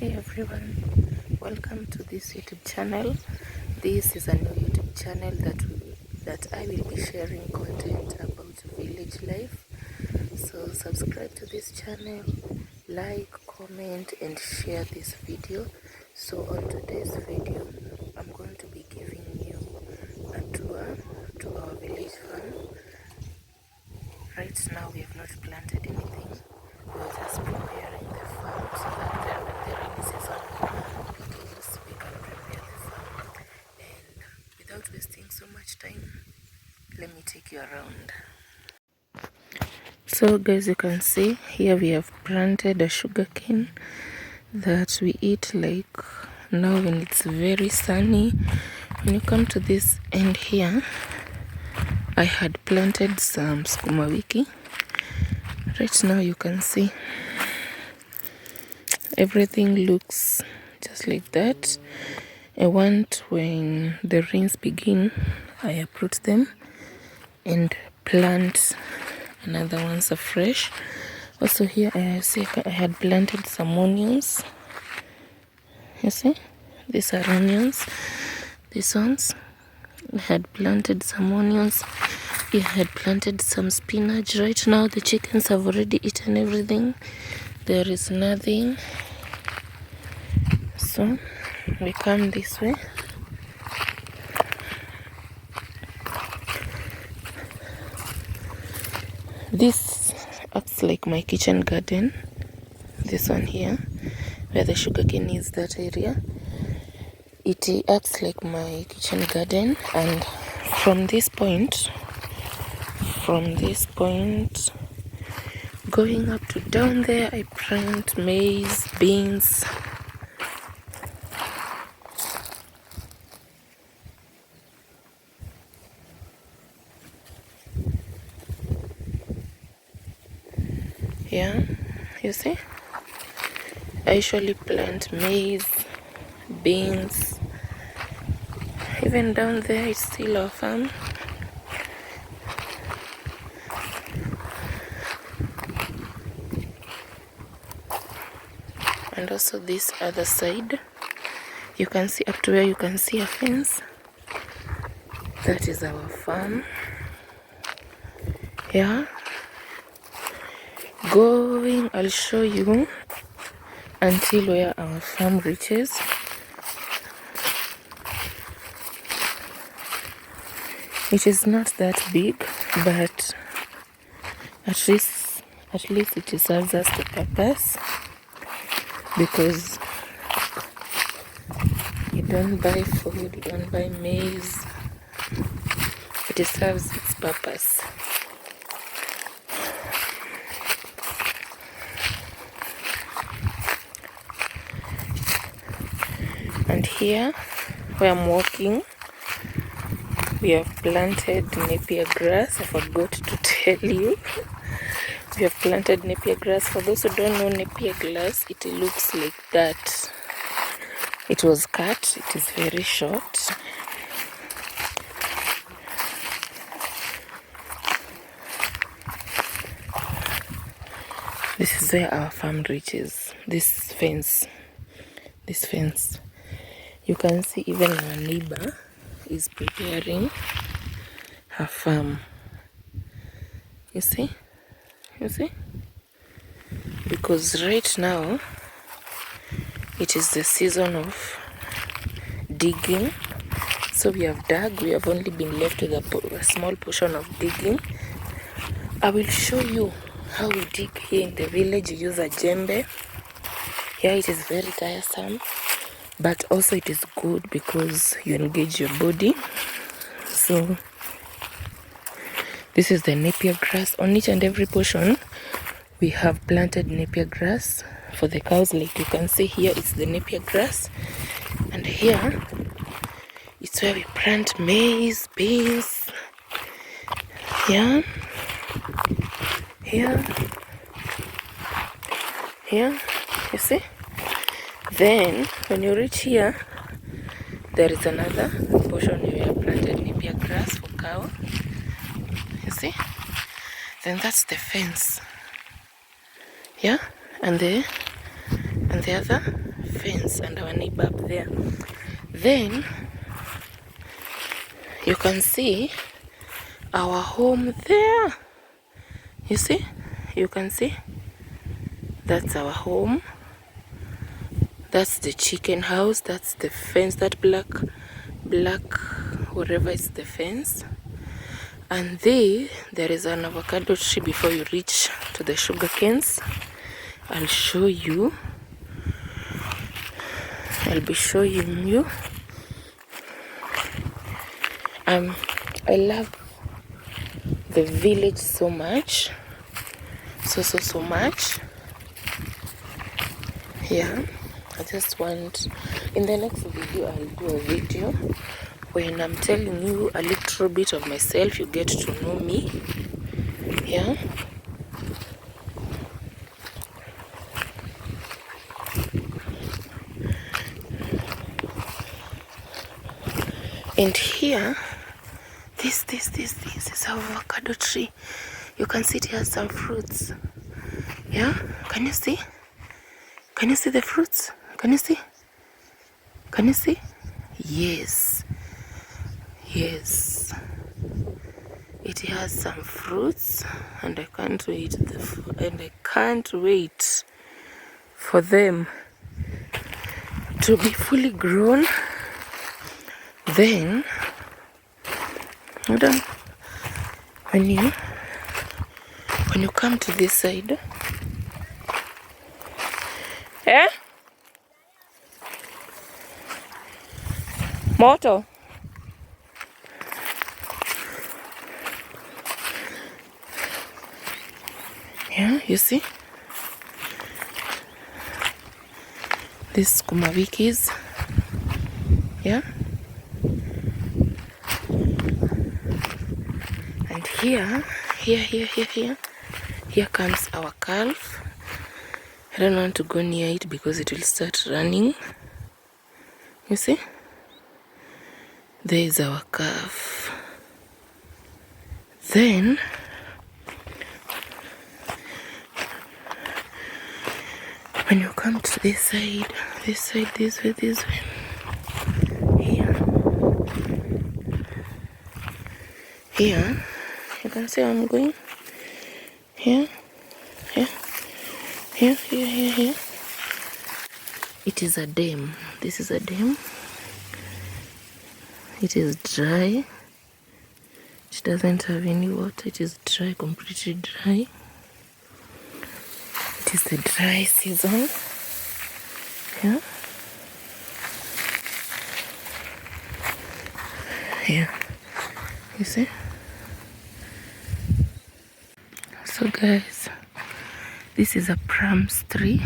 Hi everyone, welcome to this YouTube channel. This is a new YouTube channel that I will be sharing content about village life. So subscribe to this channel, like, comment and share this video. So on today's video, I'm going to be giving you a tour to our village farm. Right now we have not planted anything. We are just preparing the farm so that when the rainy season begins, we can prepare the farm. And without wasting so much time, let me take you around. So guys, you can see here we have planted a sugarcane that we eat like now when it's very sunny. When you come to this end here, I had planted some sukuma wiki. Right now you can see everything looks just like that. I want when the rains begin, I uproot them and plant another ones afresh. Also here I see I had planted some onions. You see, these are onions. These ones, I had planted some onions. I had planted some spinach. Right now the chickens have already eaten everything. There is nothing. So we come this way. This acts like my kitchen garden. This one here, where the sugarcane is, that area, it acts like my kitchen garden. And from this point going up to down there, I plant maize, beans. Yeah, you see, I usually plant maize, beans. Even down there it's still our farm. And also this other side, you can see up to where you can see a fence. That is our farm. Yeah, going, I'll show you until where our farm reaches. It is not that big, but at least it serves us the purpose, because you don't buy food, you don't buy maize. It serves its purpose. And here where I'm walking, we have planted napier grass. I forgot to tell you. We have planted napier grass. For those who don't know napier grass, it looks like that. It was cut. It is very short. This is where our farm reaches. This fence. You can see even our neighbor is preparing her farm. You see? Because right now it is the season of digging. So we have dug. We have only been left with a small portion of digging. I will show you how we dig here in the village. You use a djembe. Yeah, it is very tiresome, but also it is good because you engage your body. So this is the napier grass. On each and every portion we have planted napier grass for the cows. Like you can see here, it's the napier grass, and here it's where we plant maize, beans. Yeah, here, you see. Then when you reach here, there is another portion where we have planted napier grass for cow. You see? Then that's the fence. Yeah, and the other fence and our neighbor up there. Then you can see our home there. You see, you can see that's our home. That's the chicken house. That's the fence. That black whatever is the fence. And there is an avocado tree before you reach to the sugar canes. I'll show you. I'll be showing you. I love the village so much. So much. Yeah. I just want, in the next video, I'll do a video when I'm telling you a little bit of myself. You get to know me. Yeah. And here, this is our avocado tree. You can see it has some fruits. Yeah, can you see? Can you see the fruits? Can you see? Can you see? Yes. Yes. It has some fruits, and I can't wait. I can't wait for them to be fully grown. Then, hold on. When you come to this side, moto. Yeah, you see? These sukuma wikis. Yeah? And here comes our calf. I don't want to go near it because it will start running. You see? There is our calf. Then when you come to this side, this way. Here, you can see where I'm going. Here. It is a dam. This is a dam. It is dry. It doesn't have any water. It is dry, completely dry. It is the dry season. Yeah. Here. You see? So guys, this is a prams tree.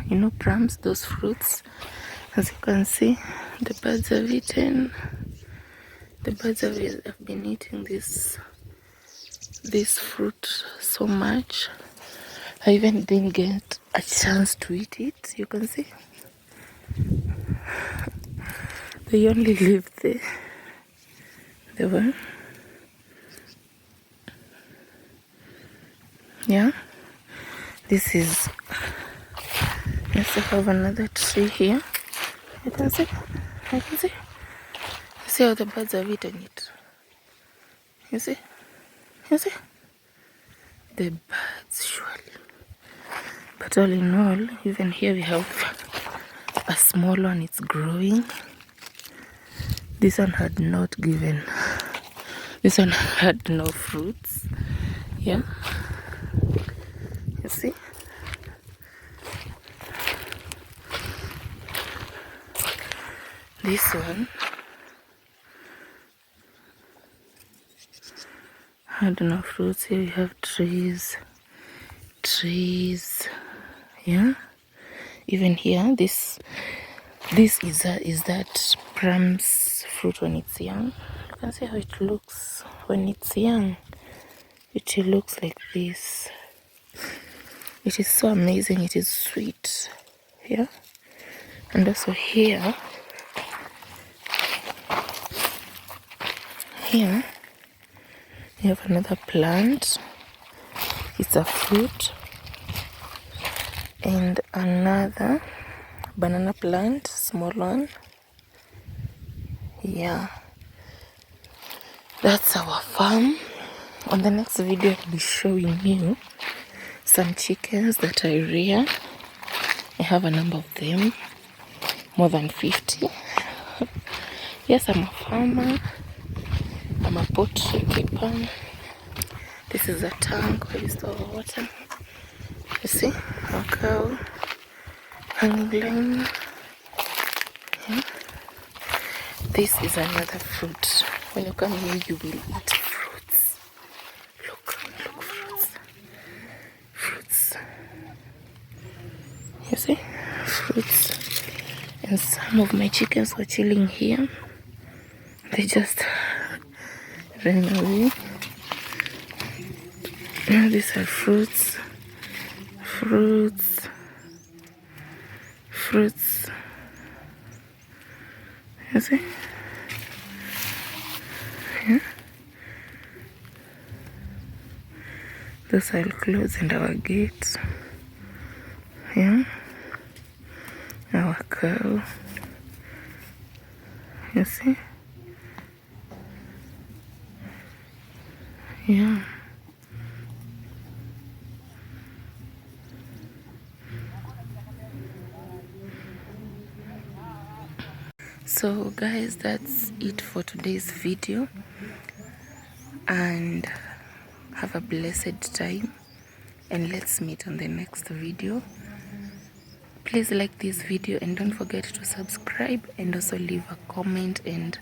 You know prams, those fruits. As you can see, the birds have eaten. The birds have been eating this fruit so much. I even didn't get a chance to eat it. You can see. They only live there. They were. Yeah. This is. Let's have another tree here. You can see. I can see. You see how the birds have eaten it. You see. You see. The birds surely. But all in all, even here we have a small one. It's growing. This one had not given. This one had no fruits. Yeah. You see. This one had no fruits. Here we have trees. Yeah. Even here, this is that prams fruit when it's young. You can see how it looks when it's young. It looks like this. It is so amazing. It is sweet. Yeah. And also here you have another plant. It's a fruit. And another banana plant, small one. Yeah, that's our farm. On the next video I'll be showing you some chickens that I rear. I have a number of them, more than 50. Yes, I'm a farmer. I'm a poultry keeper. This is a tank where we store water. You see, our cow, hanging line. Yeah. This is another fruit. When you come here, you will eat fruits. Look, fruits. Fruits. You see, fruits. And some of my chickens were chilling here. They just ran away. Now these are fruits. Fruits. You see? Yeah. Those are clothes and our gates. Yeah. Our cow. You see? Yeah. So guys, that's it for today's video, and have a blessed time, and let's meet on the next video. Please like this video and don't forget to subscribe, and also leave a comment and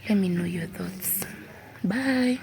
let me know your thoughts. Bye.